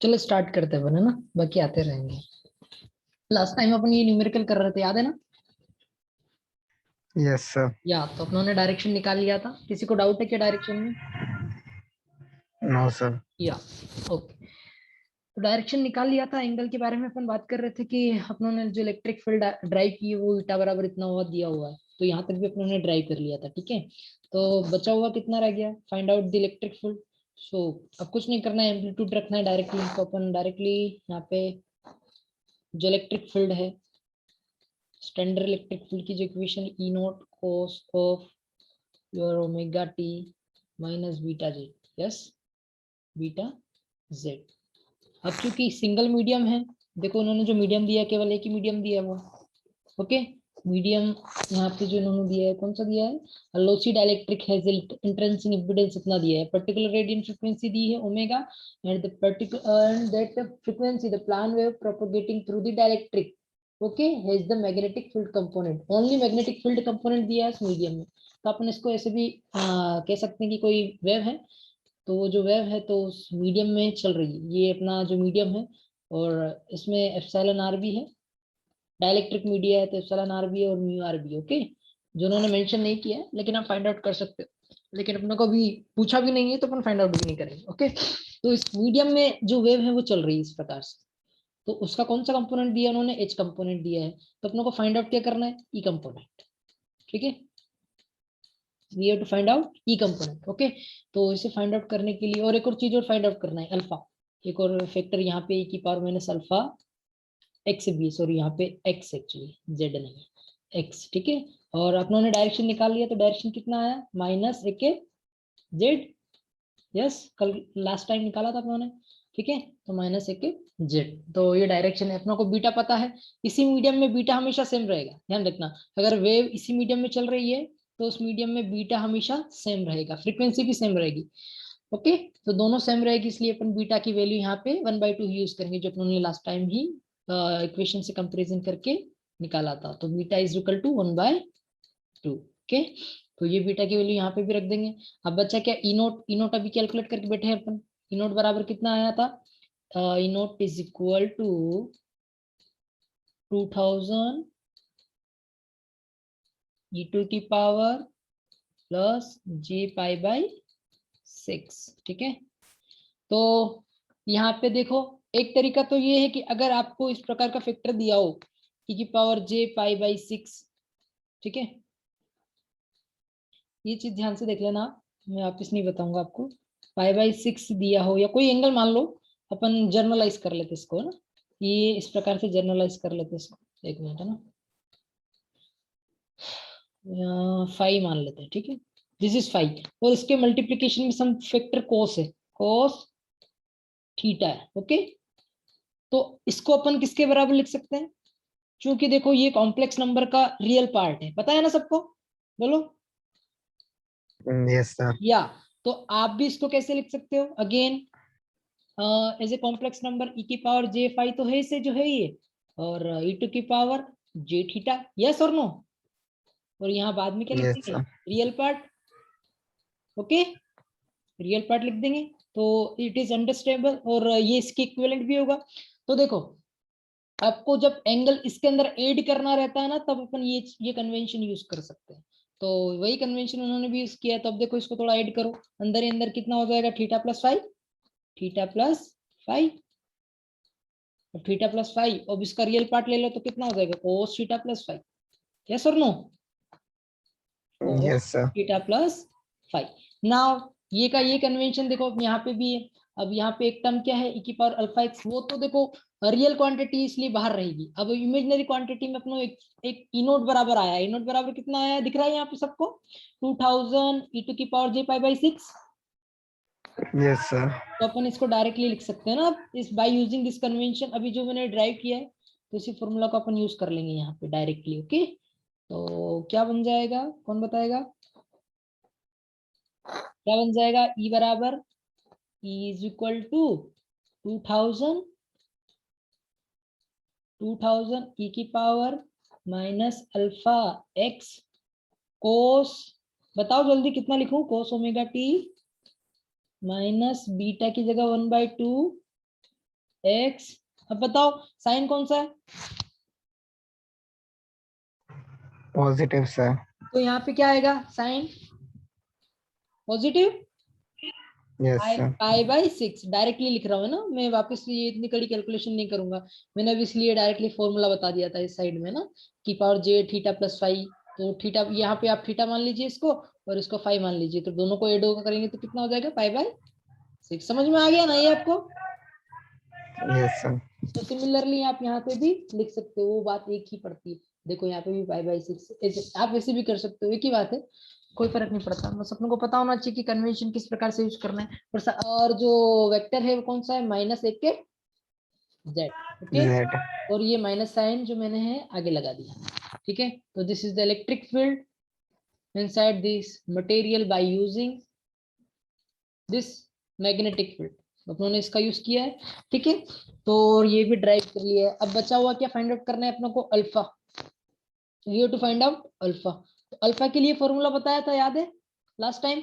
चलो स्टार्ट करते हैं बने ना, बाकी आते रहेंगे। लास्ट टाइम अपन ये न्यूमेरिकल कर रहे थे, याद है ना? Yes sir. या तो अपनों ने डायरेक्शन निकाल लिया था। किसी को डाउट है क्या डायरेक्शन में? No sir. या ओके, तो डायरेक्शन निकाल लिया था। एंगल के बारे में अपन बात कर रहे थे कि अपनों ने जो इलेक्ट्रिक फील्ड ड्राइव की है वो ईटा बराबर इतना हुआ दिया हुआ है, तो यहाँ तक भी अपनों ने ड्राइव कर लिया था। ठीक है, तो बचा हुआ कितना रह गया? Find out the electric field. So अब कुछ नहीं करना है, एम्पलीट्यूड रखना है डायरेक्टली। तो अपन डायरेक्टली यहाँ पे जो इलेक्ट्रिक फील्ड है, स्टैंडर्ड इलेक्ट्रिक फील्ड की जो equation, E not cos of your omega t minus beta Z, yes beta Z. अब चूंकि सिंगल मीडियम है, देखो उन्होंने जो मीडियम दिया है केवल एक ही मीडियम दिया है वो। ओके, मीडियम यहाँ पे जो इन्होंने दिया है कौन सा दिया है? Lossy dielectric has intrinsic impedance इतना दिया है, पर्टिकुलर रेडियंट फ्रीक्वेंसी दी है omega, and the particular and that frequency the plan wave propagating through the dielectric okay has the magnetic field component. Only magnetic field component दिया है इस medium में। तो अपन इसको ऐसे भी कह सकते हैं कि कोई वेव है, तो वो जो वेव है तो उस मीडियम में चल रही है, ये अपना जो मीडियम है। और इसमें एप्सिलॉन आर भी है, डाइलेक्ट्रिक मीडिया है तो एप्सिलॉन आर भी है और म्यू आर भी है। ओके, जो उन्होंने मेंशन नहीं किया है लेकिन आप फाइंड आउट कर सकते हो, लेकिन अपने को भी पूछा भी नहीं है तो अपन फाइंड आउट भी नहीं करेंगे। ओके, तो इस मीडियम में जो वेव है वो चल रही है इस प्रकार से। तो उसका कौन सा कंपोनेंट दिया उन्होंने? एच कंपोनेंट दिया है। तो अपने को फाइंड आउट क्या करना है? E component. ठीक है, we have to find out E component. Okay, तो इसे फाइंड आउट करने के लिए और एक और चीज और फाइंड आउट करना है, अल्फा। एक और फैक्टर यहाँ पे e की पावर माइनस अल्फा एक्स भी, सॉरी यहाँ पे एक्स एक्चुअली जेड नहीं है एक्स। ठीक है, और अपनों ने डायरेक्शन निकाल लिया, तो डायरेक्शन कितना आया? माइनस ए के जेड। यस, कल लास्ट टाइम निकाला था अपनों ने। ठीक है, तो माइनस ए के जेड, तो ये डायरेक्शन है। अपनों को बीटा पता है, इसी मीडियम में बीटा हमेशा सेम रहेगा, ध्यान रखना। अगर वेव इसी मीडियम में चल रही है तो उस मीडियम में बीटा हमेशा सेम रहेगा, फ्रीक्वेंसी भी सेम रहेगी। ओके, तो दोनों सेम रहेगी, इसलिए अपन बीटा की वैल्यू यहाँ पे 1/2 यूज करेंगे, जो अपनों ने लास्ट टाइम ही इक्वेशन से कंपैरिजन करके निकाला था। तो beta is equal to 1/2। Okay, तो ये बीटा की वैल्यू यहाँ पे भी रख देंगे। अब बच्चा क्या? ई नोट, ई नोट अभी कैलकुलेट करके बैठे हैं अपन। ई नोट बराबर कितना आया था? E naught is equal to 2000 e to की power plus j pi by 6। ठीक है, तो यहाँ पे देखो, एक तरीका तो ये है कि अगर आपको इस प्रकार का फैक्टर दिया हो e की पावर जे पाई बाई 6, ठीक है, ये चीज ध्यान से देख लेना आप, मैं वापिस नहीं बताऊंगा आपको। पाई बाई 6 दिया हो या कोई एंगल मान लो, अपन जर्नलाइज कर लेते इसको ना, ये इस प्रकार से जर्नलाइज कर लेते इसको। एक मिनट है ना, 5 मान लेते हैं। ठीक है, दिस इज 5 और इसके मल्टीप्लीकेशन में सम फैक्टर कोस है, कोस थीटा है। ओके, तो इसको अपन किसके बराबर लिख सकते हैं? क्योंकि देखो ये कॉम्प्लेक्स नंबर का रियल पार्ट है, पता है ना सबको? बोलो। Yes sir. या तो आप भी इसको कैसे लिख सकते हो? Again as a complex number e की पावर जे फाइव तो है इसे जो है ये, और e टू की पावर जे थीटा, यस और नो। और यहाँ बाद में क्या लिख यस देंगे? Sir. Real part. Okay, real part लिख देंगे, तो इट इज अंडरस्टैंडेबल, और ये इसके इक्विवेलेंट भी होगा। तो देखो, आपको जब एंगल इसके अंदर ऐड करना रहता है ना, तब अपन ये कन्वेंशन यूज कर सकते हैं। तो वही कन्वेंशन उन्होंने भी यूज किया है। तो अब देखो इसको थोड़ा ऐड करो, अंदर ही अंदर कितना हो जाएगा, theta plus five, theta plus five, theta plus five. अब इसका रियल पार्ट ले लो तो कितना हो जाएगा, cos theta plus five. Yes और नो, Yes, कोस sir. Theta plus five. Now ये का ये कन्वेंशन देखो अब यहाँ पे भी है। अब यहाँ पे एक टर्म क्या है, e की पावर अल्फा एक्स, वो तो देखो रियल क्वांटिटी इसलिए बाहर रहेगी। अब इमेजिनरी क्वांटिटी में अपनो एक ई नोट बराबर आया, ई नोट बराबर कितना आया दिख रहा है यहाँ पे सबको, 2000 e टू की power j pi by 6। Yes, sir. तो अपन इसको डायरेक्टली लिख सकते हैं ना इस बाय यूजिंग दिस कन्वेंशन। अभी जो मैंने ड्राइव किया है तो इसी फॉर्मूला को अपन यूज कर लेंगे यहाँ पे डायरेक्टली। ओके, तो क्या बन जाएगा, कौन बताएगा, क्या बन जाएगा, ई बराबर E is equal to 2000 e की power minus alpha x cos, बताओ जल्दी कितना लिखूं, cos omega t minus beta की जगह 1/2 एक्स। अब बताओ साइन कौन सा है, Positive, sir. तो यहाँ पे क्या आएगा, sine positive Yes, sir. Pi by 6। Directly लिख रहा हूँ ना मैं, वापस ये इतनी कड़ी कैलकुलेशन नहीं करूंगा। मैंने अब इसलिए डायरेक्टली फॉर्मूला बता दिया था इस साइड में ना, की power j theta plus five. तो थीटा यहाँ पे आप थीटा मान लीजिए इसको, और इसको फाइव मान लीजिए, तो दोनों को एड होकर करेंगे तो कितना हो जाएगा, पाई बाई 6। समझ में आ गया ना ये आपको। Yes, sir. तो सिमिलरली आप यहाँ पे भी लिख सकते हो, वो बात एक ही पड़ती है। देखो यहाँ पे भी पाई बाई 6, आप वैसे भी कर सकते हो, एक ही बात है, कोई फर्क नहीं पड़ता। बस अपने को पता होना चाहिए कि कन्वेंशन किस प्रकार से यूज करना है। और जो वेक्टर है वो कौन सा है, माइनस एक के जेड। Okay, Z. और ये माइनस साइन जो मैंने है आगे लगा दिया। ठीक है, तो this is the electric field inside this material by using this magnetic field. अपनों ने इसका यूज किया है। ठीक है, तो ये भी ड्राइव कर लिया है। अब बचा हुआ क्या फाइंड आउट करना है अपनों को, alpha. We have to find out alpha. तो अल्फा के लिए फॉर्मूला बताया था, याद है लास्ट टाइम,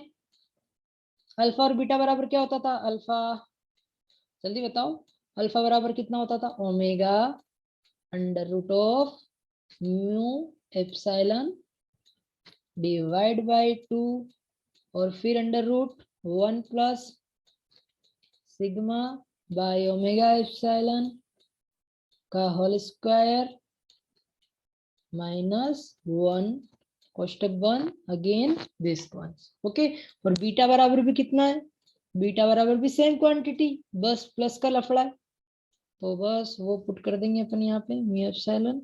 अल्फा और बीटा बराबर क्या होता था, अल्फा जल्दी बताओ, अल्फा बराबर कितना होता था, omega under root of mu epsilon divide by 2, और फिर under root 1 plus sigma by omega epsilon का होल स्क्वायर माइनस 1 कोष्टक बंद अगेन दिस वन। ओके, और बीटा बराबर भी कितना है, बीटा बराबर भी सेम क्वांटिटी, बस प्लस का लफड़ा है, तो बस वो पुट कर देंगे अपन यहाँ पे, mu epsilon,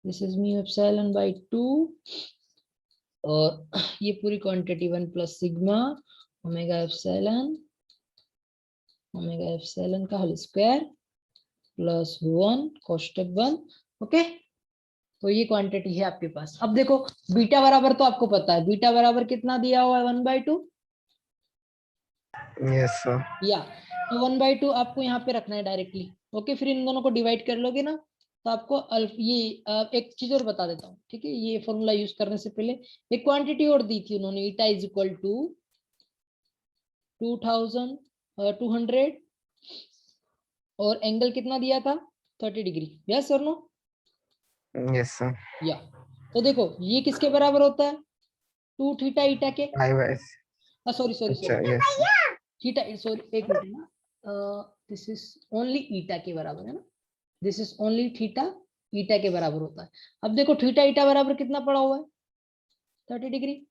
this is mu epsilon bye 2, और ये पूरी quantity 1 plus sigma omega epsilon का होल स्क्वायर प्लस 1 कोष्टक बंद। ओके, तो ये क्वांटिटी है आपके पास। अब देखो बीटा बराबर तो आपको पता है, बीटा बराबर कितना दिया हुआ है, 1/2, Yes, sir. या तो 1/2 आपको यहाँ पे रखना है डायरेक्टली। ओके, फिर इन दोनों को डिवाइड कर लोगे ना, तो आपको ये एक चीज और बता देता हूँ। ठीक है, ये फॉर्मूला यूज करने से पहले एक क्वांटिटी और दी थी उन्होंने, ईटा इज इक्वल टू 2200, और एंगल कितना दिया था, 30 डिग्री। यस और नो, Yes, sir. या तो देखो ये किसके बराबर होता है, 2 थीटा ईटा के, I was. सॉरी सॉरी अच्छा, सॉरी, yes. थीटा, सॉरी एक मिनट ना, दिस इज ओनली ईटा के बराबर है ना, दिस इज ओनली थीटा ईटा के बराबर होता है। अब देखो थीटा ईटा बराबर कितना पड़ा हुआ है, 30 डिग्री।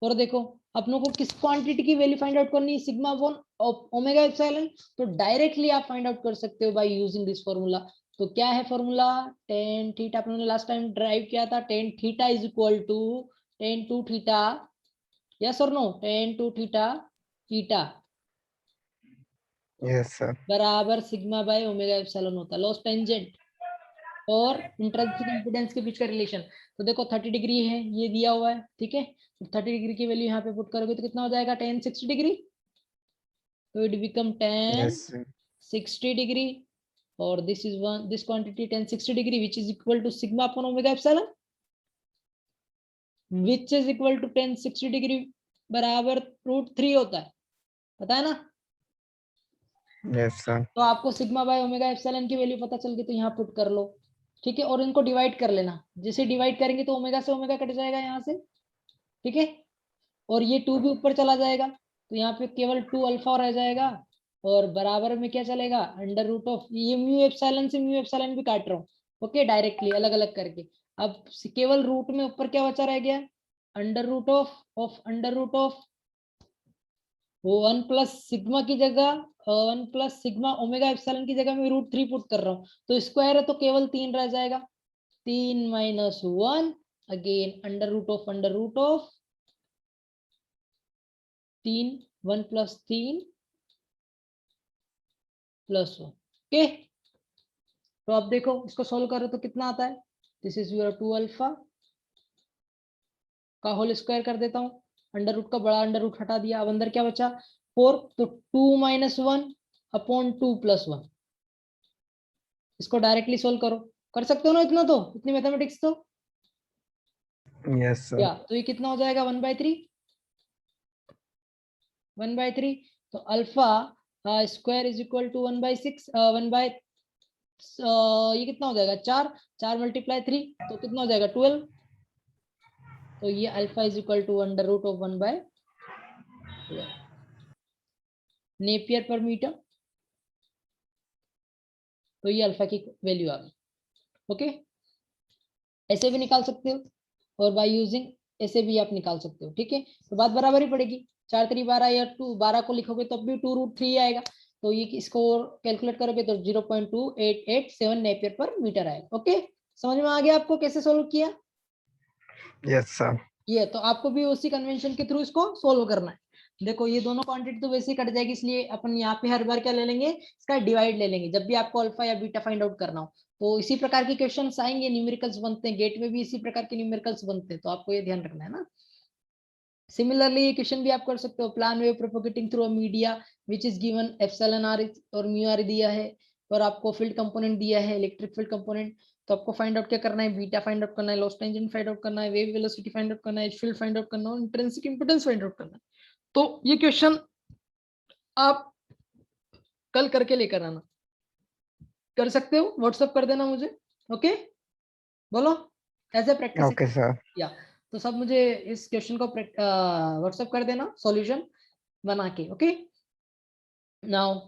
और देखो अपनों को किस क्वांटिटी की वैल्यू फाइंड आउट करनी है, सिग्मा अपॉन ओमेगा एप्सिलॉन, तो डायरेक्टली आप फाइंड आउट कर सकते हो बाय यूजिंग दिस फॉर्मूला। तो क्या है फॉर्मूला, टेन थीटा, अपने लास्ट टाइम ड्राइव किया था, tan theta is equal to tan two theta, yes और no, tan two theta eta Yes, sir. बराबर सिग्मा बाय ओमेगा एप्सिलॉन होता है, लॉस टेंजेंट और इंट्रिंसिक इम्पीडेंस के बीच का रिलेशन। तो देखो 30 डिग्री है ये दिया हुआ है, ठीक है, तो 30 डिग्री की वैल्यू यहाँ पे पुट करोगे तो कितना हो जाएगा, tan 60 डिग्री, तो it become tan Yes, sir. 60 degree, और this is one, this quantity tan 60 degree which is equal to sigma upon omega epsilon, which is equal to tan 60 degree बराबर √3 होता है, पता है ना। Yes, sir. तो आपको सिग्मा बाय ओमेगा एप्सिलॉन की वैल्यू पता चल गई, तो यहाँ पुट कर लो, ठीक है, और इनको डिवाइड कर लेना, जैसे डिवाइड करेंगे तो ओमेगा से ओमेगा कट जाएगा यहाँ से, ठीक है, और ये 2 भी ऊपर चला जाएगा, तो यहाँ पे केवल 2 अल्फा रह जाएगा, और बराबर में क्या चलेगा, अंडर रूट ऑफ ये म्यू एप्सिलॉन से म्यू एप्सिलॉन भी काट रहा हूँ, ओके, डायरेक्टली अलग अलग करके। अब केवल रूट में ऊपर क्या बचा रह गया, under root of under root of 1 plus sigma की जगह 1 प्लस सिग्मा ओमेगा एप्सिलॉन की जगह में √3 पुट कर रहा हूँ, तो स्क्वायर है तो केवल 3 रह जाएगा, 3 minus 1 again under root of 3 1 plus 3 plus 1, okay. तो अब देखो इसको सोल्व करो तो कितना आता है, दिस इज योर 2 अल्फा का होल स्क्वायर कर देता हूँ, अंडर रूट का बड़ा अंडर रूट हटा दिया, अब अंदर क्या बचा 4, तो 2 माइनस 1 अपॉन 2 प्लस 1, इसको डायरेक्टली सोल्व करो, कर सकते हो ना इतना, तो इतनी मैथमेटिक्स तो Yes, sir. या, तो ये कितना हो जाएगा 1/3 1/3, तो alpha square is equal to 1/6 ये कितना हो जाएगा 4 4 मल्टीप्लाई 3 तो कितना हो जाएगा 12, तो ये alpha is equal to under root of 1/12 neper per metre, तो ये अल्फा की वैल्यू आ गई, ओके। ऐसे भी निकाल सकते हो, और बाय यूजिंग ऐसे भी आप निकाल सकते हो, ठीक है, तो बात बराबर ही पड़ेगी, 4 3 12 या 12 को लिखोगे तो भी 2√3 आएगा, तो ये इसको कैलकुलेट करोगे तो 0.2887 नेपियर पर मीटर आएगा, ओके। समझ में आ गया आपको कैसे सोल्व किया, Yes, sir. ये तो आपको भी उसी कन्वेंशन के थ्रू इसको सोल्व करना है। देखो ये दोनों क्वांटिटी तो वैसे ही कट जाएगी, इसलिए अपन यहाँ पे हर बार क्या ले लेंगे, इसका डिवाइड ले लेंगे, जब भी आपको अल्फा या बीटा फाइंड आउट करना हो, तो इसी प्रकार के क्वेश्चंस आएंगे, न्यूमेरिकल्स बनते हैं, गेट में भी इसी प्रकार के न्यूमेरिकल्स बनते हैं, तो आपको ये ध्यान रखना है ना। सिमिलरली ये क्वेश्चन भी आप कर सकते हो, plane wave propagating through a media which is given epsilon r और म्यू आर दिया है, और आपको फील्ड कंपोनेंट दिया है, इलेक्ट्रिक फील्ड कंपोनेंट, तो आपको फाइंड आउट क्या करना है, बीटा फाइंड आउट करना है, लॉस टेंजेंट फाइंड आउट करना है, वेव वेलोसिटी फाइंड आउट करना है, फील्ड फाइंड आउट करना है, इंट्रिंसिक इंपेडेंस फाइंड आउट करना है। तो ये क्वेश्चन आप कल करके लेकर आना, कर सकते हो, व्हाट्सएप कर देना मुझे, ओके, बोलो as a practice. Okay, sir. या तो सब मुझे इस क्वेश्चन को व्हाट्सएप कर देना सॉल्यूशन बना के, ओके। नाउ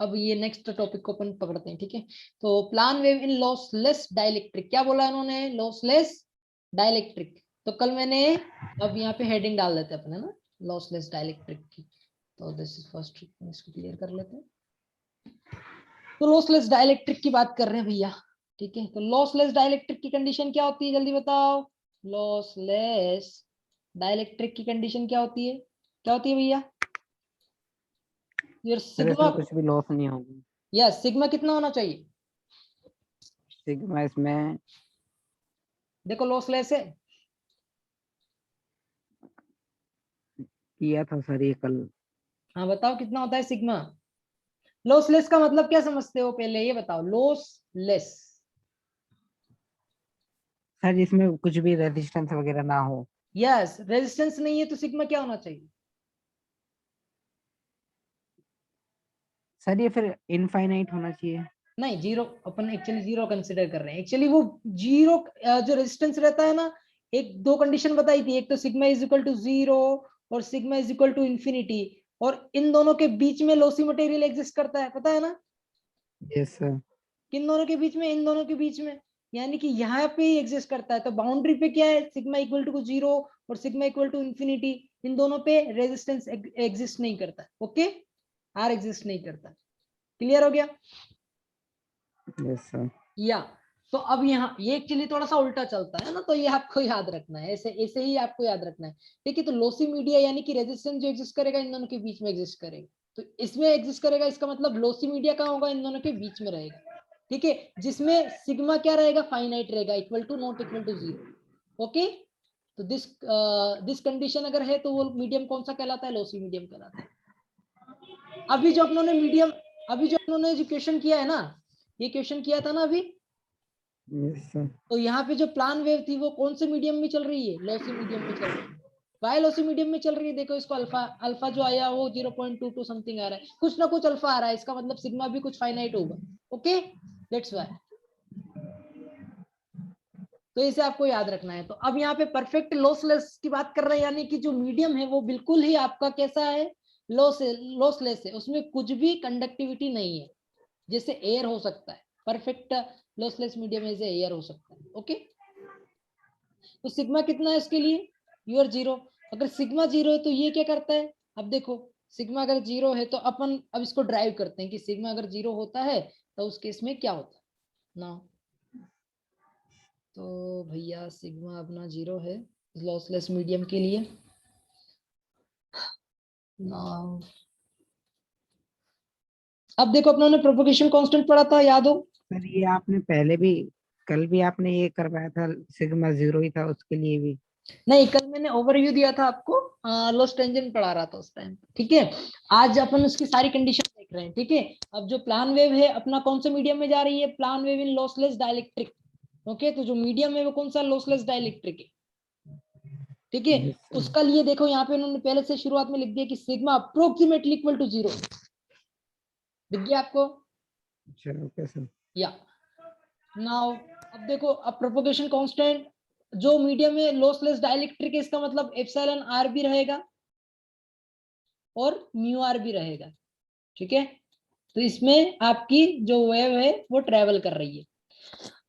अब ये नेक्स्ट टॉपिक को अपन पकड़ते हैं, ठीक है। तो plan wave in lossless dielectric, क्या बोला उन्होंने, लॉसलेस डाइलेक्ट्रिक, तो कल मैंने, अब यहाँ पे हेडिंग डाल देते हैं अपने ना, लॉसलेस डाइलेक्ट्रिक की, तो दिस इज फर्स्ट, इसको क्लियर कर लेते हैं। तो लॉसलेस डाइलेक्ट्रिक की बात कर रहे हैं भैया, ठीक है, तो लॉसलेस डाइलेक्ट्रिक की कंडीशन क्या होती है, जल्दी बताओ, लॉसलेस डाइलेक्ट्रिक की कंडीशन क्या होती है, क्या होती है भैया, योर सर सिग्मा, इसमें कुछ भी लॉस नहीं होगी, यस सिग्मा कितना होना चाहिए, सिग्मा इसमें देखो लॉसलेस है, किया था सर ये कल। हाँ बताओ कितना होता है सिग्मा, लॉसलेस का मतलब क्या समझते हो, पहले ये बताओ, लॉसलेस, सर इसमें कुछ भी रेजिस्टेंस वगैरह ना हो। यस रेजिस्टेंस नहीं है तो सिग्मा क्या होना चाहिए, सर ये फिर इनफाइनाइट होना चाहिए। नहीं जीरो, अपन एक्चुअली जीरो कंसिडर कर रहे हैं, एक्चुअली वो जीरो जो रेजिस्टेंस रहता है ना, एक दो कंडीशन बताई थी, एक तो सिग्मा इज इक्वल टू 0 और sigma is equal to infinity, और इन दोनों के बीच में लॉसी मटेरियल एग्जिस्ट करता है, पता है ना, यस सर। किन दोनों के बीच में, इन दोनों के बीच में, यानी कि यहाँ पे ही एग्जिस्ट करता है, तो बाउंड्री पे क्या है, सिग्मा इक्वल टू 0 और सिग्मा इक्वल टू इंफिनिटी, इन दोनों पे रेजिस्टेंस एग्जिस्ट नहीं करता, ओके, आर एग्जिस्ट नहीं करता, क्लियर हो गया, यस सर। या तो अब यहाँ ये एक्चुअली थोड़ा सा उल्टा चलता है ना, तो ये आपको याद रखना है, ऐसे ऐसे ही आपको याद रखना है, ठीक है। तो लॉसी मीडिया यानी कि रेजिस्टेंस जो एग्जिस्ट करेगा इन दोनों के बीच में एग्जिस्ट करेगा, तो इसमें एग्जिस्ट करेगा, इसका मतलब लॉसी मीडिया कहाँ होगा, इन दोनों के बीच में रहेगा, ठीक है, जिसमें सिग्मा क्या रहेगा, फाइनाइट रहेगा, equal to not equal to 0, okay. तो दिस कंडीशन अगर है तो वो मीडियम कौन सा कहलाता है, लॉसी मीडियम कहलाता है। अभी जो अपनों ने मीडियम, अभी जो अपनों ने जो क्वेश्चन किया है ना, ये क्वेश्चन किया था ना अभी, यस सर। तो यहाँ पे जो प्लान वेव थी वो कौन से मीडियम में चल रही है, लॉसी मीडियम में चल रही है, वाई लॉसी मीडियम में चल रही है, देखो इसको अल्फा, अल्फा जो आया वो 0.22 समथिंग आ रहा है, कुछ ना कुछ अल्फा आ रहा है, इसका मतलब सिग्मा भी कुछ फाइनाइट होगा, ओके, दैट्स व्हाई, तो इसे आपको याद रखना है। तो अब यहाँ पे परफेक्ट लॉसलेस की बात कर रहे हैं, यानी कि जो मीडियम है वो बिल्कुल ही आपका कैसा है, लॉसलेस है, उसमें कुछ भी कंडक्टिविटी नहीं है। जैसे एयर हो सकता है, परफेक्ट लॉसलेस मीडियम जैसे एयर हो सकता है। ओके, तो सिग्मा कितना है इसके लिए, यूर 0। अगर सिग्मा 0 है तो ये क्या करता है, अब देखो सिग्मा अगर 0 है तो अपन अब इसको ड्राइव करते हैं कि सिग्मा अगर 0 होता है तो उस केस में क्या होता है ना। तो भैया सिग्मा अपना 0 है लॉसलेस मीडियम के लिए ना। अब देखो अपना ने प्रोपगेशन कांस्टेंट पढ़ा था, याद हो। सर ये आपने पहले भी, कल भी आपने ये करवाया था, सिग्मा 0 ही था उसके लिए भी। नहीं, कल मैंने ओवरव्यू दिया था आपको, लॉस टेंजेंट पढ़ा रहा था उस टाइम, ठीक है। आज अपन उसकी सारी कंडीशन देख रहे हैं, ठीक है। अब जो प्लान वेव है अपना कौन से मीडियम में जा रही है, plan wave in lossless dielectric. Okay, तो जो मीडियम है वो कौन सा, लॉसलेस डाइलेक्ट्रिक है, ठीक है। Yes, sir. उसका लिए देखो यहाँ पे उन्होंने पहले से शुरुआत में लिख दिया कि सिग्मा अप्रोक्सीमेटली इक्वल टू 0, दिख गया आपको, अच्छा ओके सर। या नाउ। अब देखो अब प्रोपगेशन कांस्टेंट जो मीडियम में लॉसलेस डाइलेक्ट्रिक है, इसका मतलब एप्सिलॉन आर भी रहेगा और म्यू आर भी रहेगा, ठीक है। तो इसमें आपकी जो वेव है वो ट्रेवल कर रही है।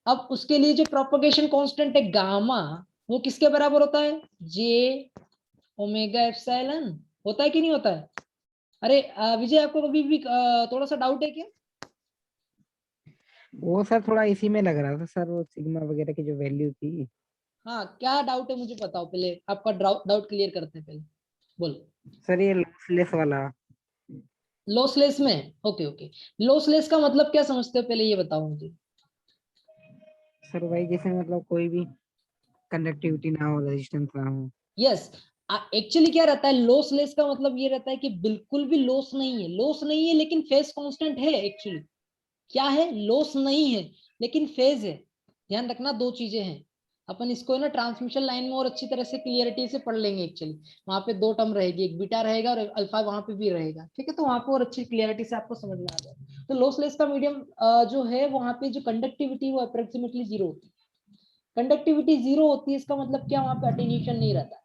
अब उसके लिए जो प्रोपगेशन कांस्टेंट है गामा, वो किसके बराबर होता है, जे ओमेगा एप्सिलॉन, होता है कि नहीं होता है। अरे विजय आपको कभी भी थोड़ा सा डाउट है क्या। वो सर थोड़ा इसी में लग रहा था सर, वो सिग्मा वगैरह की जो वैल्यू थी। हाँ, क्या डाउट है मुझे बताओ, पहले आपका डाउट क्लियर करते हैं, पहले बोलो। सर ये लॉसलेस वाला। लॉसलेस में, ओके ओके, लॉसलेस का मतलब क्या समझते हो, पहले ये बताओ मुझे। सर भाई जैसे मतलब कोई भी कंडक्टिविटी ना हो, रेजिस्टेंस ना हो। यस, एक्चुअली क्या रहता है, लॉसलेस का मतलब ये रहता है कि बिल्कुल भी लॉस नहीं है, लॉस नहीं है लेकिन फेज कांस्टेंट है। एक्चुअली क्या है, लॉस नहीं है लेकिन फेज है। ध्यान रखना, दो चीजें हैं। अपन इसको ना ट्रांसमिशन लाइन में और अच्छी तरह से क्लियरिटी से पढ़ लेंगे। एक्चुअली वहां पे दो टर्म रहेगी, एक बीटा रहेगा और एक अल्फा वहां पे भी रहेगा, ठीक है। तो वहां पे और अच्छी क्लियरिटी से आपको समझ में आ जाए। तो लॉसलेस का मीडियम जो है वहां पे जो कंडक्टिविटी वो अप्रोक्सीमेटली 0 होती है। कंडक्टिविटी 0 होती है, इसका मतलब क्या, वहां पे अटेन्यूएशन नहीं रहता,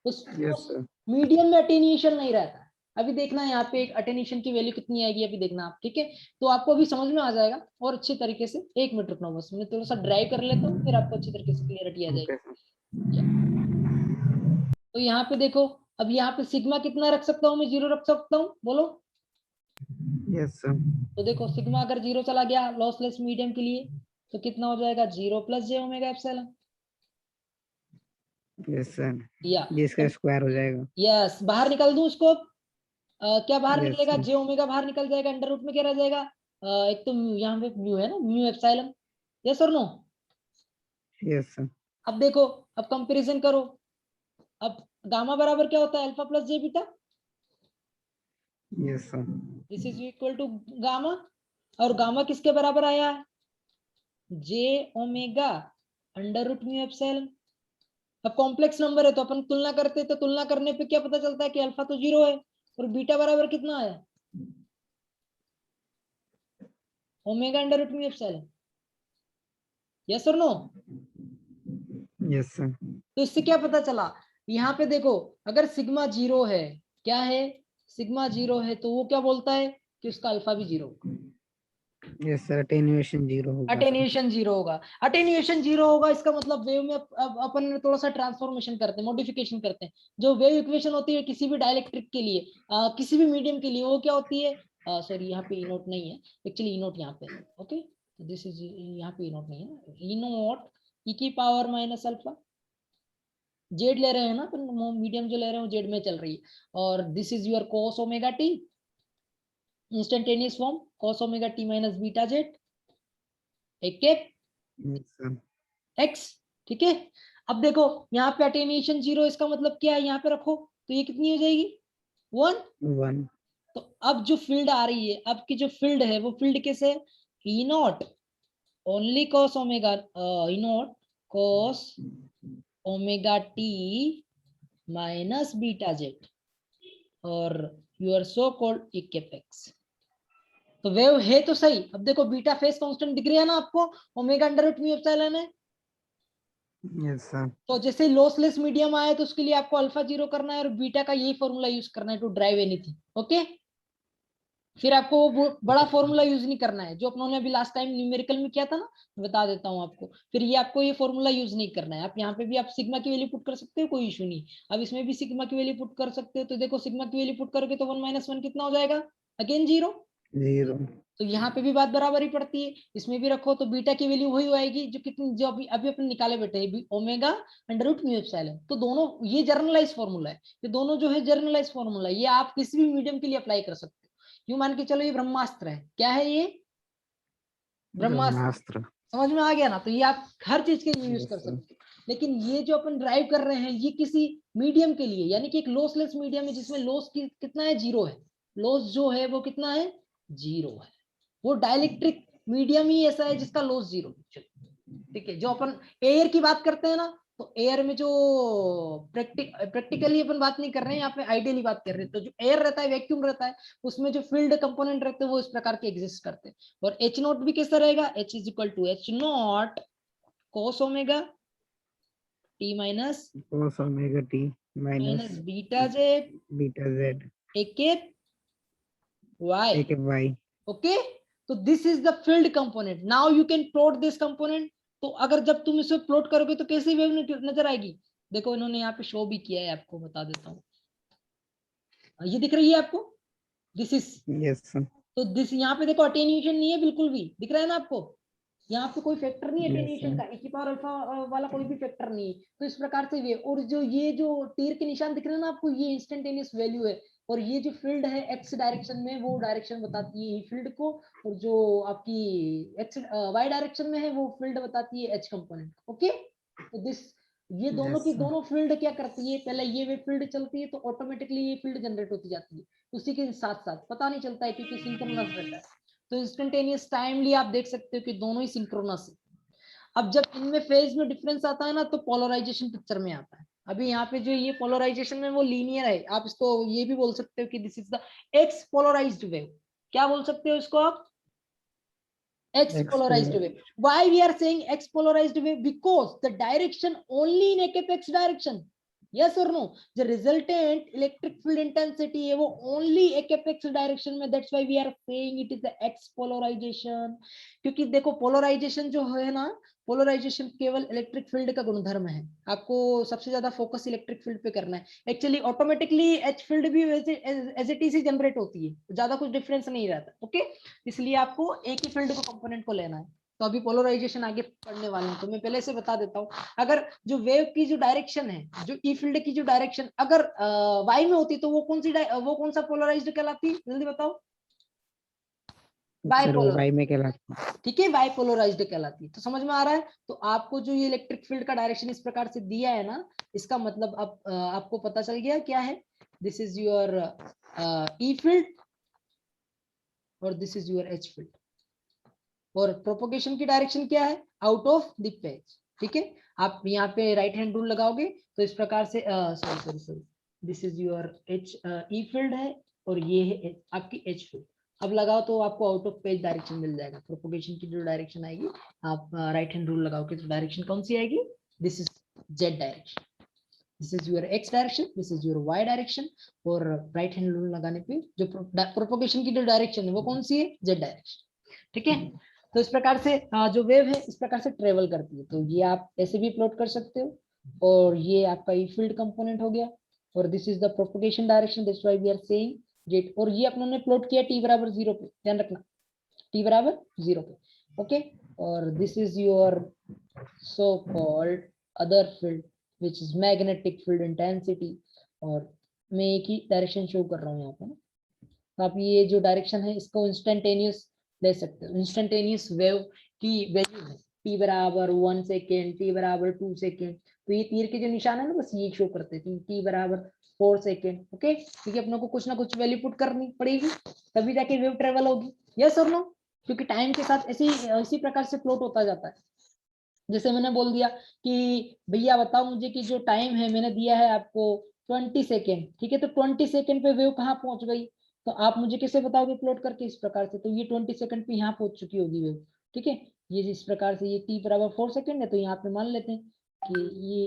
यस उस सर। मीडियम में अटेन्यूएशन नहीं रहता। अभी देखना यहाँ पे एक अटेन्यूएशन की वैल्यू कितनी आएगी, अभी देखना आप, ठीक है। तो आपको अभी समझ में आ जाएगा और अच्छे तरीके से। एक मिनट रुकना, बस मैं थोड़ा सा ड्राइव कर लेता हूँ, फिर आपको अच्छी तरीके से क्लियरिटी आ ओके जाएगी। सर। तो यहाँ पे देखो, अब यहाँ पे सिग्मा कितना रख सकता हूँ मैं, 0 रख सकता हूँ, बोलो। Yes sir. तो देखो सिग्मा अगर 0 चला गया लॉसलेस मीडियम के लिए, तो कितना हो जाएगा, 0 प्लस जे ओमेगा एप्सिलॉन, यस सर। या ये इसका स्क्वायर हो जाएगा। यस, बाहर निकाल दूं उसको। क्या बाहर यस निकलेगा, सर। जे ओमेगा बाहर निकल जाएगा, अंडर रूट में क्या रह जाएगा, एक तो यहाँ पे म्यू है ना, म्यू एप्सिलॉन। यस और नो। Yes sir. अब देखो, अब कंपैरिजन करो। अब गामा बराबर क्या होता है, alpha plus j beta, yes sir. This is equal to gamma. और गामा किसके बराबर आया है, j omega under root mu epsilon. अब कॉम्प्लेक्स नंबर है तो अपन तुलना करते हैं, तो तुलना करने पे क्या पता चलता है कि अल्फा तो 0 है और बीटा बराबर कितना है, omega under root mu epsilon. Yes और नो। Yes sir. तो इससे क्या पता चला, यहाँ पे देखो अगर सिग्मा 0 है, क्या है, सिग्मा 0 है, तो वो क्या बोलता है कि उसका अल्फा भी 0 होगा, यस सर, अटेन्यूएशन 0 होगा सर। अटेन्यूएशन 0 होगा। अटेन्यूएशन 0 होगा, इसका मतलब वेव में अब अपन थोड़ा सा ट्रांसफॉर्मेशन करते हैं, मॉडिफिकेशन करते हैं। जो वेव इक्वेशन होती है किसी भी डाइलेक्ट्रिक के लिए, किसी भी मीडियम के लिए, वो क्या होती है, सॉरी यहाँ पे ई नोट नहीं है, एक्चुअली ई नोट यहाँ पे है, ओके। दिस इज, यहाँ पे ई नोट नहीं है, ई नोट ई की पावर माइनस अल्फा, जेड ले रहे हैं ना, तो मीडियम जो ले रहे हो जेड में चल रही है। और this is your cos omega T, instantaneous form cos omega t minus beta Z, एक के यस सर। एक्स, ठीक है। अब देखो यहाँ पे अटेन्यूएशन 0, इसका मतलब क्या है, यहाँ पे रखो तो ये कितनी हो जाएगी, 1। 1। तो अब जो फील्ड आ रही है, अब की जो फील्ड है वो फील्ड कैसे है, E naught only cos omega, E naught cos omega t minus beta z और यूर सो कॉल्ड इक्वेपेक्स। तो वेव है तो सही। अब देखो बीटा फेस कांस्टेंट दिख रही है ना आपको, omega under root mu epsilon है, Yes, sir. तो जैसे लॉसलेस मीडियम आया तो उसके लिए आपको अल्फा 0 करना है और बीटा का यही फॉर्मूला यूज करना है टू ड्राइव एनीथिंग। ओके, फिर आपको वो बड़ा फॉर्मूला यूज नहीं करना है जो अपनों अभी लास्ट टाइम न्यूमेरिकल में किया था ना, बता देता हूँ आपको। फिर ये आपको ये फॉर्मूला यूज नहीं करना है। आप यहाँ पे भी आप सिग्मा की वैल्यू पुट कर सकते हो, कोई इशू नहीं। अब इसमें भी सिग्मा की वैल्यू पुट कर सकते हो। तो देखो सिग्मा की वैल्यू पुट करोगे तो 1 - 1 कितना हो जाएगा, अगेन 0। 0. तो यहाँ पे भी बात बराबर ही पड़ती है। इसमें भी रखो तो बीटा की वैल्यू वही आएगी जो कितनी, जो अभी अभी अपन निकाले बैठे हैं, omega under root mu epsilon. तो दोनों ये जर्नलाइज फॉर्मूला है, ये दोनों जो है जर्नलाइज फॉर्मूला है। ये आप किसी भी मीडियम के लिए अप्लाई कर सकते हो। यूं मान के चलो ये ब्रह्मास्त्र है। क्या है ये, ब्रह्मास्त्र। ब्रह्मास्त्र. समझ में आ गया ना? तो ये आप हर चीज के लिए यूज Yes, कर sir. सकते हो। लेकिन ये जो अपन ड्राइव कर रहे हैं ये किसी मीडियम के लिए, यानी कि एक लॉसलेस मीडियम है जिसमें लॉस की कितना है, 0 है। लॉस जो है वो कितना है, 0 है। वो डाइलेक्ट्रिक मीडियम ही ऐसा है जिसका लॉस 0 है। ठीक है, जो अपन एयर की बात करते हैं ना, तो एयर में जो प्रैक्टिकली अपन बात नहीं कर रहे हैं यहाँ पे, आइडियली बात कर रहे हैं। तो जो एयर रहता है, वैक्यूम रहता है, उसमें जो फील्ड कंपोनेंट रहते हैं वो इस प्रकार के एग्जिस्ट करते हैं। और एच नॉट भी कैसा रहेगा, H is equal to H naught cos omega t minus Cos omega t minus beta z beta z. एक y. Take a y. Okay, तो this is the field component. Now you can plot this component. तो अगर जब तुम इसे plot करोगे तो कैसी वेव नजर आएगी, देखो इन्होंने यहाँ पे शो भी किया है, आपको बता देता हूँ। ये दिख रही है आपको, दिस इज। Yes, sir. तो दिस यहाँ पे देखो अटेन्यूएशन नहीं है बिल्कुल भी, दिख रहा है ना आपको? यहाँ पे कोई फैक्टर नहीं है Yes, अटेन्यूएशन sir. का, e पावर अल्फा वाला कोई भी फैक्टर नहीं है। तो इस प्रकार से वेव, और जो ये जो तीर के निशान दिख रहे हैं ना आपको, ये इंस्टेंटेनियस वैल्यू है। और ये जो फील्ड है एक्स डायरेक्शन में, वो डायरेक्शन बताती है फील्ड को। और जो आपकी एक्स वाई डायरेक्शन में है वो फील्ड बताती है एच कंपोनेंट। ओके, तो दिस, ये दोनों Yes, की sir. दोनों फील्ड क्या करती है, पहले ये वे फील्ड चलती है तो ऑटोमेटिकली ये फील्ड जनरेट होती जाती है। उसी के साथ साथ पता नहीं चलता है क्योंकि सिंक्रोनस रहता है। तो इंस्टेंटेनियस टाइमली आप देख सकते हो कि दोनों ही सिंक्रोनस है। अब जब इनमें फेज में डिफरेंस आता है ना, तो पोलराइजेशन पिक्चर में आता है। अभी यहाँ पे जो ये पोलराइजेशन में वो लीनियर है। आप इसको ये भी बोल सकते हो कि this is the x polarised wave. क्या बोल सकते हो इसको आप, X polarized wave. Why we are saying X polarized wave? Because the direction only in apex direction. Yes or no? The resultant electric field intensity है वो only apex direction में. That's why we are saying it is the X polarization. क्योंकि देखो polarisation जो है ना, polarisation केवल electric field का गुणधर्म है। आपको सबसे ज्यादा फोकस इलेक्ट्रिक फील्ड पे करना है। एक्चुअली ऑटोमेटिकली एच फील्ड भी वैसे एज इट इज जनरेट होती है, ज्यादा कुछ डिफरेंस नहीं रहता। ओके, इसलिए आपको एक ही फील्ड को कंपोनेंट को लेना है। तो अभी पोलराइजेशन आगे पढ़ने वाले हैं, तो मैं पहले से बता देता हूँ। अगर जो वेव की जो डायरेक्शन है, जो ई फील्ड की जो डायरेक्शन अगर वाई में होती तो वो कौन सा पोलराइज्ड कहलाती, जल्दी बताओ? Sir, वो बाइपोलर। y में कहलाता है. ठीक है, बाइपोलराइज्ड कहलाती है। तो समझ में आ रहा है? तो आपको जो ये इलेक्ट्रिक फील्ड का डायरेक्शन इस प्रकार से दिया है ना, इसका मतलब अब आपको पता चल गया क्या है। This is your E field और this is your H field. और प्रोपोगेशन की डायरेक्शन क्या है, आउट ऑफ द पेज। ठीक है, आप यहाँ पे राइट हैंड रूल लगाओगे तो इस प्रकार से sorry this is your H E field है और ये है आपकी एच फील्ड। अब लगाओ तो आपको आउट ऑफ पेज डायरेक्शन मिल जाएगा। प्रोपोगेशन की जो डायरेक्शन आएगी, आप राइट हैंड रूल लगाओगे तो डायरेक्शन कौन सी आएगी, this is z direction, this is your x direction, this is your y direction. और राइट हैंड रूल लगाने पे जो प्रोपोगेशन की जो डायरेक्शन है वो कौन सी है, जेड डायरेक्शन। ठीक है, तो इस प्रकार से जो वेव है इस प्रकार से ट्रेवल करती है। तो ये आप ऐसे भी प्लॉट कर सकते हो। और ये आपका ई फील्ड कंपोनेंट हो गया। और this is the propagation direction, that's why we are saying z. और ये अपने प्लॉट किया t बराबर 0 पे, ध्यान रखना t बराबर 0 पे। ओके, और this is your so called other field which is magnetic field intensity. और मैं एक ही डायरेक्शन शो कर रहा हूँ यहाँ पे ना। तो आप ये जो डायरेक्शन है इसको इंस्टेंटेनियस ले सकते हो। इंस्टेंटेनियस वेव की वैल्यू है t बराबर 1 सेकेंड, t बराबर 2 सेकेंड। तो ये तीर के जो निशान है ना, बस ये शो करते हैं t बराबर 4 सेकेंड। ओके, क्योंकि अपनों को कुछ ना कुछ वैल्यू पुट करनी पड़ेगी तभी जाके वेव ट्रेवल होगी। यस और नो? क्योंकि टाइम के साथ इसी प्रकार से प्लॉट होता जाता है। जैसे मैंने बोल दिया कि भैया बताओ मुझे कि जो टाइम है मैंने दिया है आपको 20 सेकेंड। ठीक है, तो 20 सेकेंड पे वेव कहाँ पहुंच गई, तो आप मुझे कैसे बताओगे प्लॉट करके, इस प्रकार से। तो ये 20 सेकंड पे यहाँ पहुंच चुकी होगी वेव। ठीक है, ये इस प्रकार से ये t बराबर 4 सेकंड है तो यहाँ पे मान लेते हैं कि ये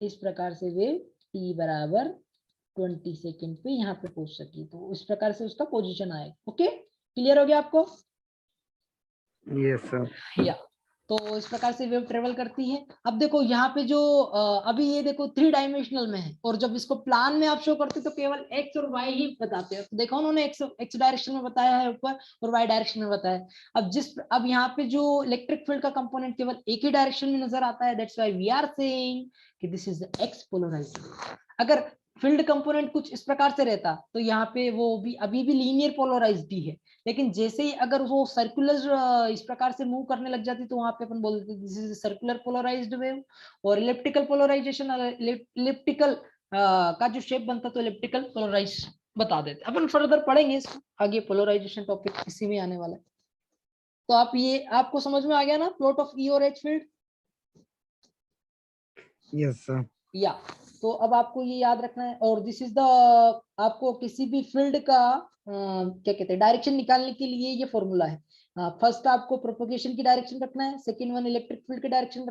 इस प्रकार से वेव t बराबर 20 सेकेंड पे यहाँ पे पहुंच सकी, तो इस प्रकार से उसका पोजीशन आएगा। ओके, क्लियर हो गया आपको? Yes, sir. या तो इस प्रकार से वेव ट्रेवल करती है। अब देखो यहाँ पे जो अभी ये देखो 3 डायमेंशनल में है, और जब इसको प्लान में आप शो करते तो केवल x और y ही बताते हैं। तो देखो उन्होंने x डायरेक्शन में बताया है ऊपर और y डायरेक्शन में बताया है। अब यहाँ पे जो इलेक्ट्रिक फील्ड का कंपोनेंट केवल एक ही डायरेक्शन में नजर आता है, that's why we are saying कि दिस इज x पोलराइज्ड। अगर फील्ड कंपोनेंट कुछ इस प्रकार से रहता तो यहाँ पे वो भी अभी भी लीनियर पोलराइज्ड ही है, लेकिन जैसे ही अगर वो सर्कुलर इस प्रकार से मूव करने लग जाती तो वहां पे अपन बोल देते this is circular polarized wave. और इलेप्टिकल पोलराइजेशन, इलेप्टिकल का जो शेप बनता तो इलेप्टिकल पोलराइज बता देते। अपन फर्दर पढ़ेंगे इसको आगे, पोलराइजेशन टॉपिक इसी में आने वाला है। तो आप ये आपको समझ में आ गया ना प्लॉट ऑफ ई और एच फील्ड? Yes, sir. या तो अब आपको ये याद रखना है। और दिस इज द, आपको किसी भी फील्ड का क्या कहते हैं डायरेक्शन निकालने के लिए ये फॉर्मूला है। फर्स्ट आपको प्रोपगेशन की डायरेक्शन रखना है, सेकंड वन इलेक्ट्रिक फील्ड की डायरेक्शन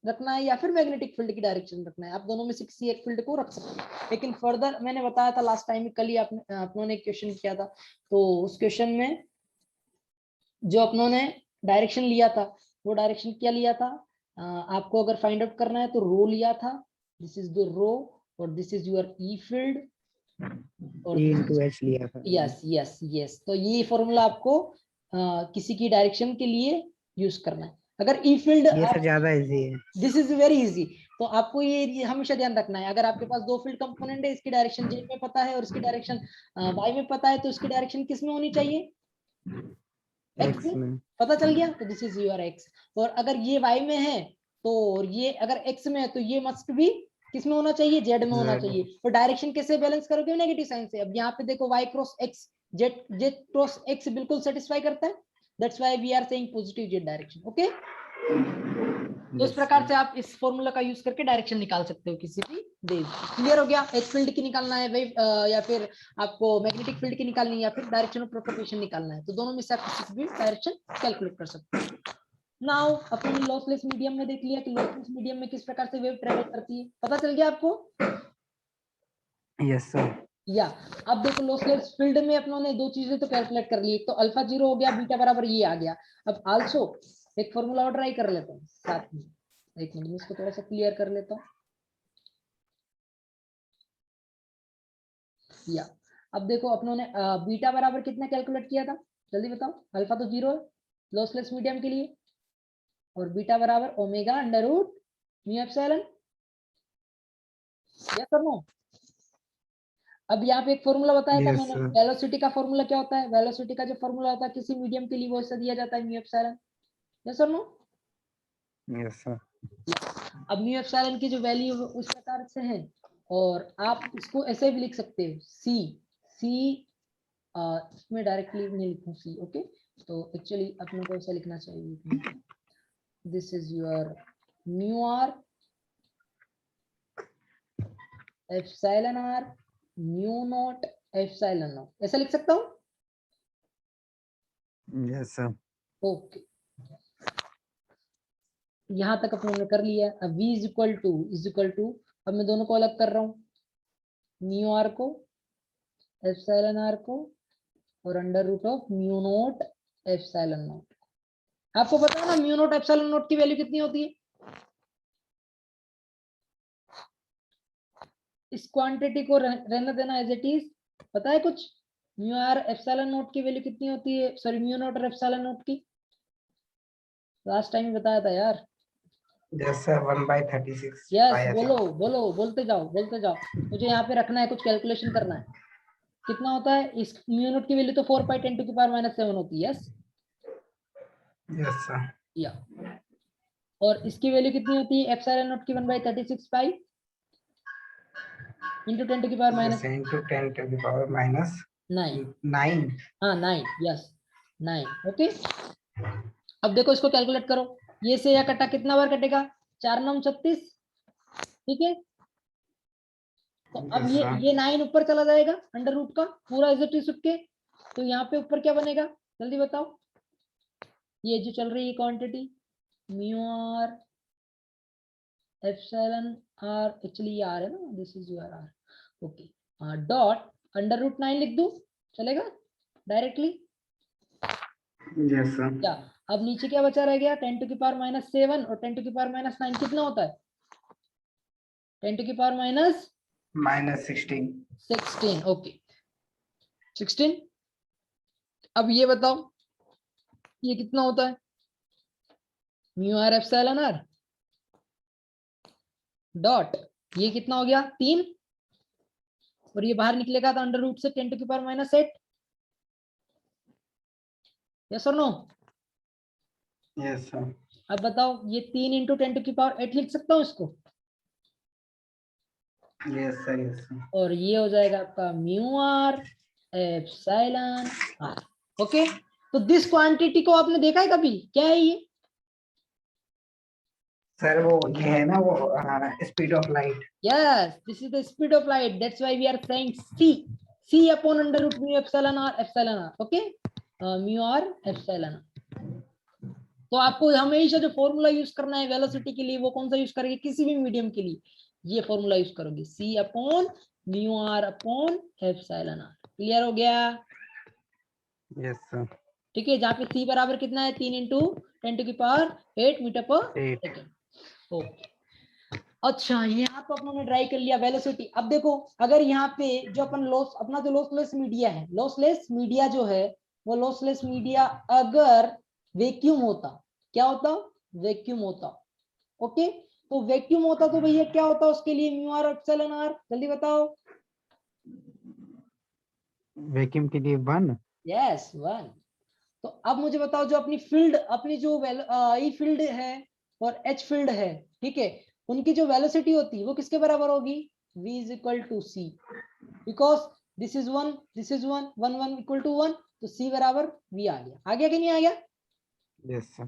रखना है, या फिर मैग्नेटिक फील्ड की डायरेक्शन रखना है। आप दोनों में से किसी एक फील्ड को रख सकते हैं। लेकिन फर्दर मैंने बताया था लास्ट टाइम, कल ही अपनों ने क्वेश्चन किया था, तो उस क्वेश्चन में जो अपनों ने डायरेक्शन लिया था वो डायरेक्शन क्या लिया था, आपको अगर फाइंड आउट करना है तो रो लिया था, दिस इज द रो, और this is your E field, और E into H लिया था। Yes yes yes. तो ये फॉर्मूला आपको किसी की डायरेक्शन के लिए यूज करना है। अगर ई फील्ड, ये से ज्यादा इजी है। दिस इज वेरी इजी, तो आपको ये हमेशा ध्यान रखना है। अगर आपके पास दो फील्ड कंपोनेंट है, इसकी डायरेक्शन जेड में पता है और इसकी डायरेक्शन वाई में पता है, तो इसकी डायरेक्शन किस में होनी चाहिए? एक्स X में। पता चल गया, तो दिस इज योर एक्स। और अगर ये वाई में है तो ये अगर एक्स में है तो ये मस्ट भी किस में होना चाहिए? जेड में होना Z। चाहिए। तो डायरेक्शन कैसे बैलेंस करोगे? नेगेटिव साइन से। अब यहाँ पे देखो y cross x, z z cross x बिल्कुल सेटिस्फाई करता है, that's why we are saying positive z direction. Okay, तो इस Yes, प्रकार sir. से आप इस फॉर्मूला का यूज करके डायरेक्शन निकाल सकते हो किसी भी वेव। क्लियर हो गया? एच फील्ड की निकालना है वेव, या फिर आपको मैग्नेटिक फील्ड की निकालनी है, या फिर डायरेक्शन ऑफ प्रोपगेशन निकालना है, तो दोनों में से आप किसी भी डायरेक्शन कैलकुलेट कर सकते हो। नाउ अपन ने लॉसलेस मीडियम में देख लिया कि लॉसलेस मीडियम में किस प्रकार से वेव ट्रेवल करती है, पता चल गया आपको? Yes, sir. या अब देखो लॉसलेस फील्ड में अपनों ने दो चीजें तो कैलकुलेट कर ली, एक तो अल्फा 0 हो गया, बीटा बराबर ये आ गया। अब आल्सो एक फॉर्मूला और ट्राई कर लेते हैं साथ में, एक मिनट में इसको थोड़ा सा क्लियर कर लेता हूँ। या अब देखो अपनों ने बीटा बराबर कितना कैलकुलेट किया था, जल्दी बताओ। अल्फा तो 0 है लॉसलेस मीडियम के लिए, और बीटा बराबर omega under root mu epsilon, yes और नो? अब यहाँ पे एक फॉर्मूला बताया था Yes, मैंने, sir. वेलोसिटी का फॉर्मूला क्या होता है? वेलोसिटी का जो फॉर्मूला होता है किसी मीडियम के लिए वो ऐसा दिया जाता है म्यू एप्सिलॉन, यस और नो? Yes, sir. अब म्यू एप्सिलॉन की जो वैल्यू उस प्रकार से है, और आप इसको ऐसे भी लिख सकते हो सी सी, इसमें डायरेक्टली नहीं लिखूं सी, ओके? तो एक्चुअली अपने को ऐसा लिखना चाहिए, this is your mu r epsilon r mu naught epsilon naught, ऐसा लिख सकता हूँ? Yes, sir. ओके, यहां तक अपने ने कर लिया। अब v इज इक्वल टू, अब मैं दोनों को अलग कर रहा हूँ, म्यू आर को, एप्सिलॉन आर को, और under root of mu naught epsilon naught. आपको पता है ना म्यू नॉट एप्सिलॉन नॉट की वैल्यू कितनी होती है? इस क्वांटिटी को रहने देना एज इट इज, पता है कुछ? म्यू आर एप्सिलॉन नॉट की वैल्यू कितनी होती है? सॉरी, म्यू नॉट और एप्सिलॉन नॉट की लास्ट टाइम बताया था यार। Yes, sir. 1/36 यस, pi बोलो ऐसे। बोलो, बोलते जाओ बोलते जाओ, मुझे यहाँ पे रखना है, कुछ कैलकुलेशन करना है। कितना होता है? इस म्यू नॉट की वैल्यू तो 4 पाई 10 टू की पावर -7 होती है, यस? Yes, sir. या और इसकी वैल्यू कितनी होती है एप्सिलॉन नॉट की? 1/36 पाई इंटू 10 टू की power Yes, into 10 to the power minus -9। 9. हाँ 9, यस 9, ओके। अब देखो इसको कैलकुलेट करो, ये से या कटा कितना बार कटेगा? 4 9 36, ठीक है? तो अब Yes, sir. ये 9 ऊपर चला जाएगा अंडर रूट का पूरा इज इट इज के, तो यहाँ पे ऊपर क्या बनेगा जल्दी बताओ? ये जो चल रही है quantity mu r epsilon r, actually ये आर है ना, this is your r, okay, dot under root 9 लिख दूं, चलेगा डायरेक्टली? Yes, sir. क्या अब नीचे क्या बचा रह गया, 10 टू की पावर -7 और 10 टू की पावर -9 कितना होता है? 10 टू की पावर -16. -16, ओके 16। अब ये बताओ ये कितना होता है? Mu r epsilon r dot, ये कितना हो गया 3, और ये बाहर निकलेगा तो अंडर रूट से 10 टू की पावर -8, यस और नो? Yes, sir. अब बताओ ये 3 इंटू 10 टू की पावर 8 लिख सकता हूँ इसको, Yes, sir. Yes, sir. और ये हो जाएगा आपका mu r epsilon r, okay. तो दिस क्वांटिटी को आपने देखा है कभी, क्या है ये? सर वो ये है ना वो speed of light. Yes, this is the speed of light. That's why we are saying c, c upon under root mu epsilon r, okay? Mu r epsilon r. तो आपको हमेशा जो फॉर्मूला यूज करना है वेलोसिटी के लिए, वो कौन सा यूज करेंगे? किसी भी मीडियम के लिए ये फॉर्मूला यूज करोगे, c upon mu r upon epsilon r. Clear हो गया? Yes, sir. ठीक है, जहाँ पे c बराबर कितना है, 3 इंटू 10 टू की पावर 8 मीटर पर 8. सेकेंड। ओके, अच्छा यहाँ तो अपनों ने ट्राई कर लिया वेलोसिटी। अब देखो अगर यहाँ पे जो अपन लॉस, अपना जो लॉसलेस मीडिया है, लॉसलेस मीडिया जो है वो लॉसलेस मीडिया अगर वैक्यूम होता, क्या होता? वैक्यूम होता, ओके। तो वैक्यूम होता तो भैया क्या होता उसके लिए, म्यू आर एप्सिलॉन आर, जल्दी बताओ। वैक्यूम के लिए 1. यस 1। तो अब मुझे बताओ जो अपनी फील्ड, अपनी जो ई फील्ड है और एच फील्ड है, ठीक है, उनकी जो वेलोसिटी होती है वो किसके बराबर होगी? v is equal to c, because this is 1, this is 1, 1 1 equal to 1, तो c बराबर v आ गया। आ गया कि नहीं आ गया? Yes, sir.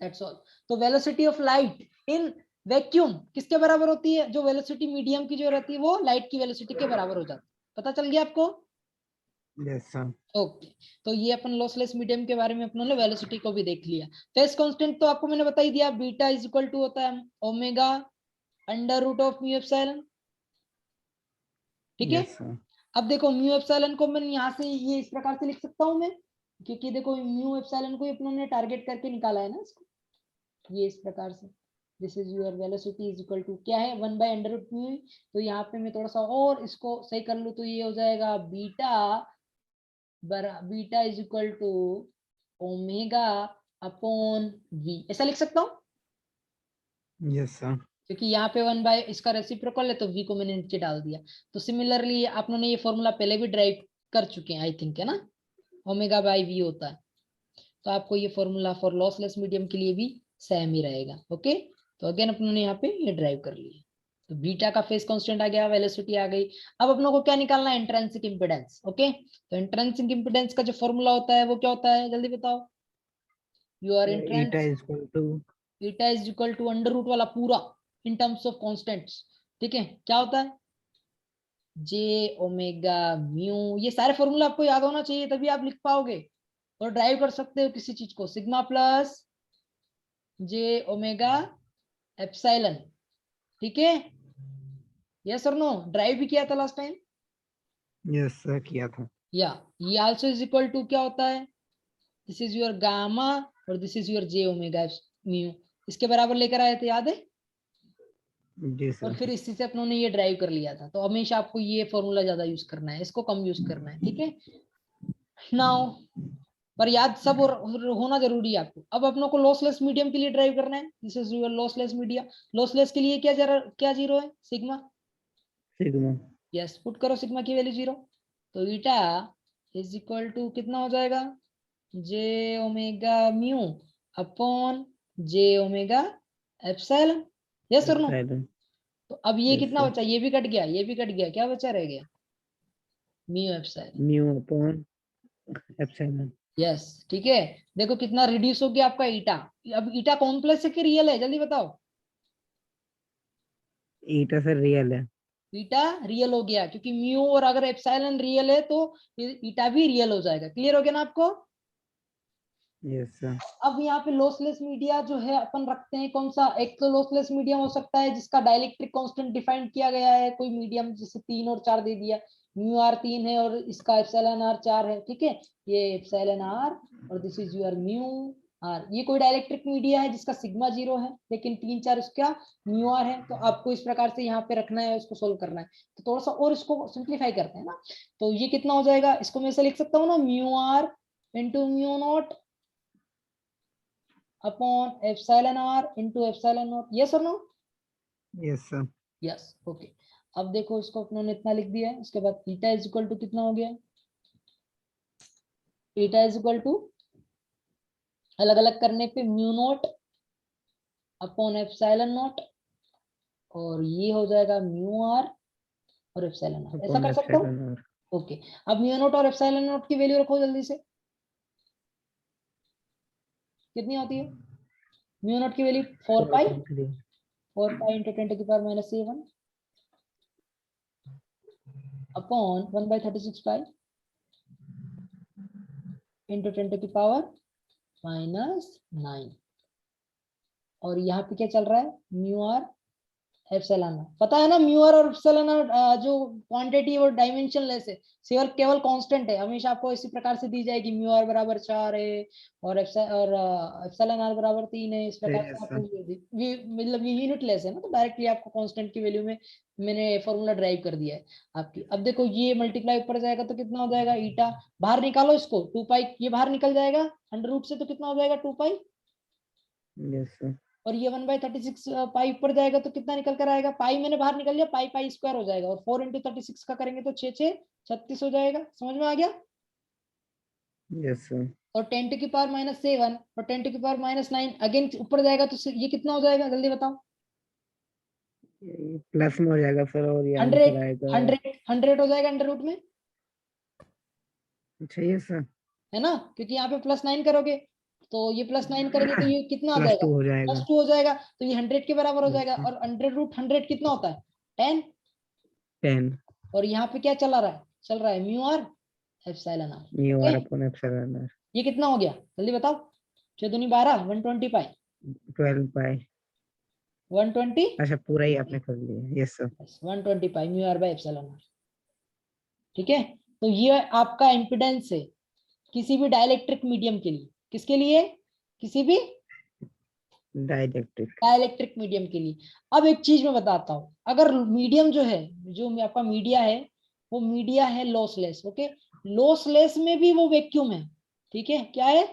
That's all. तो velocity of light in vacuum किसके बराबर होती है? जो वेलोसिटी मीडियम की जो रहती है वो लाइट की वेलोसिटी के बराबर हो जाती है। पता चल गया आपको? Yes, sir. ओके, तो ये अपन लॉसलेस मीडियम के बारे में अपनों ने वेलोसिटी को भी देख लिया। फेस कांस्टेंट तो आपको मैंने बता ही दिया, बीटा इज इक्वल टू होता है omega under root of mu epsilon, ठीक है। Yes, sir. अब देखो म्यू एप्सिलॉन को मैं यहाँ से ये इस प्रकार से लिख सकता हूँ मैं, क्योंकि देखो म्यू एप्सिलॉन को अपनों ने टारगेट करके निकाला है ना इसको, ये इस प्रकार से, this is your velocity is equal to क्या है, 1 बाय अंडर रूट म्यू। तो यहाँ पे मैं थोड़ा सा और इसको सही कर लूँ तो ये हो जाएगा beta is equal to omega upon v, ऐसा लिख सकता हूँ, Yes, sir. क्योंकि यहाँ पे 1 बाय इसका रेसिप्रोकल है तो v को मैंने नीचे डाल दिया। तो सिमिलरली आप लोगों ने ये फॉर्मूला पहले भी ड्राइव कर चुके हैं आई थिंक, है ना, ओमेगा बाय v होता है। तो आपको ये फॉर्मूला फॉर लॉसलेस मीडियम के लिए भी सेम ही रहेगा, ओके। तो अगेन अपनों ने यहाँ पे ये ड्राइव कर लिया, तो बीटा का फेस कांस्टेंट आ गया, वेलोसिटी आ गई। अब अपनों को क्या निकालना है? Intrinsic impedance, okay. तो इंट्रिंसिक इंपेडेंस का जो फॉर्मूला होता है वो क्या होता है, जल्दी बताओ। Your Eta intrinsic is equal to. Beta is equal to under root वाला पूरा इन टर्म्स ऑफ कांस्टेंट्स, ठीक है, क्या होता है? जे ओमेगा म्यू, ये सारे फॉर्मूला आपको याद होना चाहिए तभी आप लिख पाओगे और ड्राइव कर सकते हो किसी चीज को। सिग्मा प्लस जे ओमेगा एप्सिलॉन, ठीक है, यस और नो? ड्राइव भी किया था लास्ट टाइम। Yes, sir. किया था. या ये आल्सो इज इक्वल टू क्या होता है, दिस इज योर गामा और this is your J omega mu, इसके बराबर लेकर आए थे, याद है? जी और सर. फिर इसी से अपनों ने ये ड्राइव कर लिया था। तो हमेशा आपको ये फॉर्मूला ज्यादा यूज करना है, इसको कम यूज करना है, ठीक है। नाउ पर याद सब होना जरूरी है आपको। अब अपनों को लॉसलेस मीडियम के लिए ड्राइव करना है, this is your lossless media. Lossless के लिए क्या जीरो है? सिग्मा। सिग्मा. यस, पुट करो सिग्मा की वैल्यू 0। तो ईटा इज इक्वल टू कितना हो जाएगा, जे ओमेगा म्यू अपॉन जे ओमेगा एप्सिलॉन, यस और नो? Epsilon. तो अब ये Yes, कितना sir. बचा? ये भी कट गया, ये भी कट गया, क्या बचा रह गया? Mu epsilon. Mu upon epsilon. Yes, ठीक है। देखो कितना रिड्यूस हो गया आपका ईटा। अब ईटा कॉम्प्लेक्स है कि रियल है, जल्दी बताओ। Eta सर रियल है. ईटा रियल हो गया क्योंकि म्यू और अगर एप्सिलॉन रियल है तो ईटा भी रियल हो जाएगा। क्लियर हो गया ना आपको? Yes sir. अब यहाँ पे लॉसलेस मीडिया जो है अपन रखते हैं कौन सा, एक तो लॉसलेस मीडियम हो सकता है जिसका डाइलेक्ट्रिक कांस्टेंट डिफाइन किया गया है, कोई मीडियम जैसे 3 और 4 दे दिया, म्यू आर 3 है और इसका एप्सिलॉन आर 4 है, ठीक है, ये एप्सिलॉन आर और this is your mu r. ये कोई डाइलेक्ट्रिक मीडिया है जिसका सिग्मा 0 है लेकिन 3 4 इसका म्यू आर है, तो आपको इस प्रकार से यहाँ पे रखना है, इसको सोल्व करना है। तो थोड़ा सा और इसको सिंप्लीफाई करते हैं ना, तो ये कितना हो जाएगा, इसको मैं ऐसे लिख सकता हूँ ना, mu r into mu naught upon epsilon r into epsilon naught, yes or no? Yes sir. yes, okay। अब देखो इसको अपने इतना लिख दिया है, उसके बाद थीटा इज इक्वल टू कितना हो गया, थीटा इज इक्वल टू अलग अलग करने पे mu naught upon epsilon not और ये हो जाएगा म्यू आर और एप्सिलॉन आर, ऐसा कर सकता हूँ। ओके, अब म्यू नॉट और एप्सिलॉन नॉट की वैल्यू रखो जल्दी से, कितनी होती है म्यू नॉट की value 4 pi into 10 to the power minus 7 upon 1/36 pi into 10 to the power minus 9। और यहाँ पे क्या चल रहा है, म्यू आर एप्सिलॉन आर, पता है ना म्यू आर और एप्सिलॉन आर जो क्वांटिटी और डायमेंशनलेस है, सिर्फ केवल कांस्टेंट है, हमेशा आपको इसी प्रकार से दी जाएगी, म्यू आर बराबर 4 है और एप्सिलॉन आर बराबर 3 है, इस प्रकार से आपको मतलब ये यूनिटलेस है ना, तो डायरेक्टली आपको कांस्टेंट की वैल्यू में मैंने फॉर्मूला ड्राइव कर दिया है आपकी। अब देखो ये मल्टीप्लाई ऊपर जाएगा तो कितना हो जाएगा, ईटा बाहर निकालो इसको, 2 पाई ये बाहर निकल जाएगा अंडर रूट से, तो कितना हो जाएगा 2 पाई, यस सर। और ये 1/36 पाई ऊपर जाएगा तो कितना निकल कर आएगा, पाई मैंने बाहर निकल लिया, पाई पाई स्क्वायर हो जाएगा, और 4 into 36 का करेंगे तो 6 6 36 हो जाएगा, समझ में आ गया। Yes sir. और 10 to the power minus 7 और 10 to the power minus 9 again ऊपर जाएगा तो ये कितना हो जाएगा, जल्दी बताओ। प्लस में हो जाएगा सर, और ये 100 आंसर आएगा 100 हो जाएगा अंडर रूट में, अच्छा। Yes sir. है ना, क्योंकि यहाँ पे +9 करोगे तो ये +9 करेंगे तो ये कितना आ जाएगा, +2 हो जाएगा। +2 हो जाएगा, तो ये 100 के बराबर हो Yes, जाएगा, sir. और अंडर रूट 100 कितना होता है 10, 10 और यहाँ पे क्या चल रहा है mu r epsilon r, mu okay. R upon epsilon r. ये कितना हो गया जल्दी बताओ, 6 दूनी 12 120 पाई 12 पाई। 120, अच्छा पूरा ही आपने कर लिया। Yes sir. 120 pi mu r by epsilon r, ठीक है। तो ये आपका इम्पिडेंस है किसी भी डाइलेक्ट्रिक मीडियम के लिए, किसके लिए, किसी भी डाइलेक्ट्रिक मीडियम के लिए। अब एक चीज मैं बताता हूँ, अगर मीडियम जो है, जो आपका मीडिया है वो मीडिया है लॉसलेस, ओके, लॉसलेस में भी वो वैक्यूम है, ठीक है, क्या है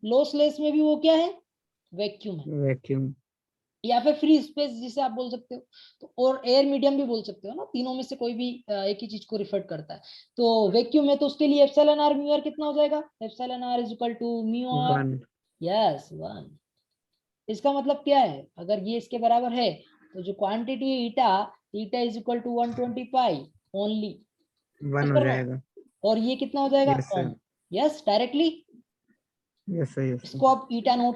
लॉसलेस में भी वो क्या है, वैक्यूम है, वैक्यूम या फिर फ्री स्पेस जिसे आप बोल सकते हो, तो और एयर मीडियम भी बोल सकते हो ना, तीनों में से कोई भी एक ही चीज को रिफर करता है। तो वैक्यूम है तो उसके लिए एप्सिलॉन आर म्यू आर कितना हो जाएगा, epsilon r is equal to mu r, 1। Yes 1। इसका मतलब क्या है, अगर ये इसके बराबर है तो जो क्वांटिटी है eta, eta is equal to 120 pi only, 1 हो जाएगा। और ये कितना हो जाएगा yes sir. Yes directly, yes sir. Yes इसको आप ईटा नोट